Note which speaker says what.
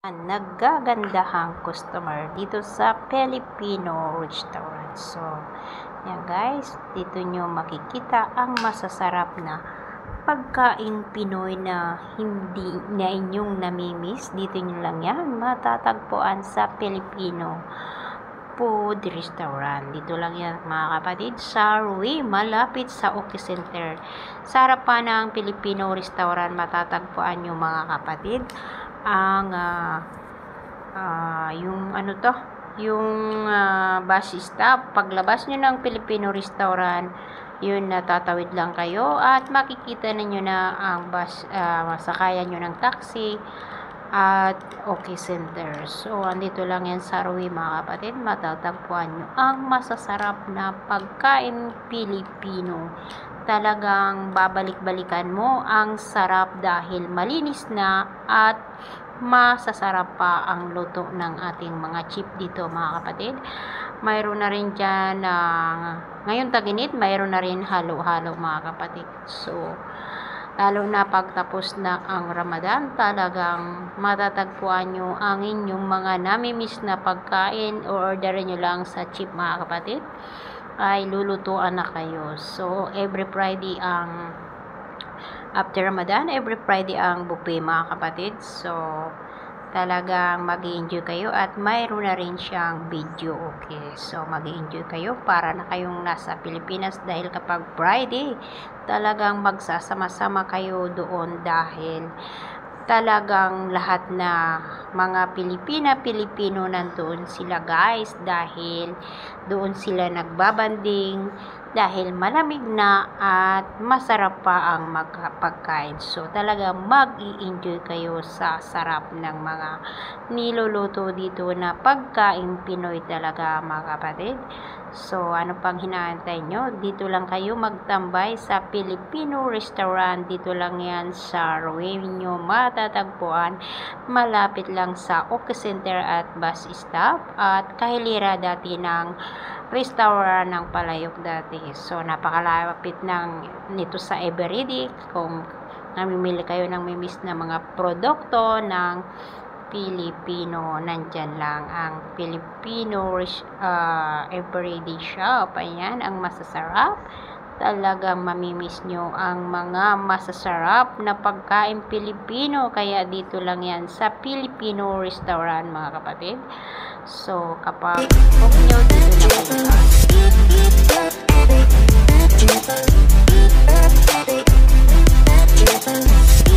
Speaker 1: Naggagandahang customer dito sa Filipino restaurant. So, yan guys, dito nyo makikita ang masasarap na pagkain Pinoy na hindi na inyong namimiss. Dito nyo lang yan matatagpuan sa Filipino food restaurant. Dito lang yan mga kapatid, sa Rui, malapit sa OK Center. Sa harapan ng Filipino restaurant matatagpuan nyo mga kapatid ang yung bus stop. Paglabas nyo ng Filipino restaurant, yun, natatawid lang kayo at makikita ninyo na ang bus, masakayan nyo ng taxi at OK Center. So, andito lang yan sa Rui mga kapatid, matatagpuan nyo ang masasarap na pagkain Pilipino. Talagang babalik-balikan mo ang sarap dahil malinis na at masasarap pa ang luto ng ating mga chef dito mga kapatid. Mayroon na rin dyan ngayon tag-init, mayroon na rin halo-halo mga kapatid. So, lalo na pagtapos na ang Ramadan, talagang matatagpuan nyo ang inyong mga namimiss na pagkain o orderin nyo lang sa chef mga kapatid, ay lulutuan na kayo. So, every Friday after Ramadan, every Friday ang buffet mga kapatid. So, talagang mag-i-enjoy kayo at mayroon na rin siyang video. Okay, so mag-i-enjoy kayo para na kayong nasa Pilipinas dahil kapag Friday, talagang magsasama-sama kayo doon dahil talagang lahat na mga Pilipino nandoon sila guys, dahil doon sila nagbabanding dahil malamig na at masarap pa ang magpagkain. So talagang mag-i-enjoy kayo sa sarap ng mga niluluto dito na pagkain Pinoy talaga mga kapatid. So ano pang hinaantay nyo? Dito lang kayo magtambay sa Filipino restaurant. Dito lang yan sa Rui nyo matatagpuan. Malapit lang sa OK Center at bus stop at kahilira dati ng restaurant ng Palayok dati. So napakalapit nito sa Eveready kung namimili kayo ng mimiss na mga produkto ng Pilipino. Nandyan lang ang Filipino Everyday Shop. Ayan, ang masasarap. Talagang mamimiss nyo ang mga masasarap na pagkain Pilipino. Kaya dito lang yan sa Filipino restaurant mga kapatid. So, kapag huwag nyo dito na punta.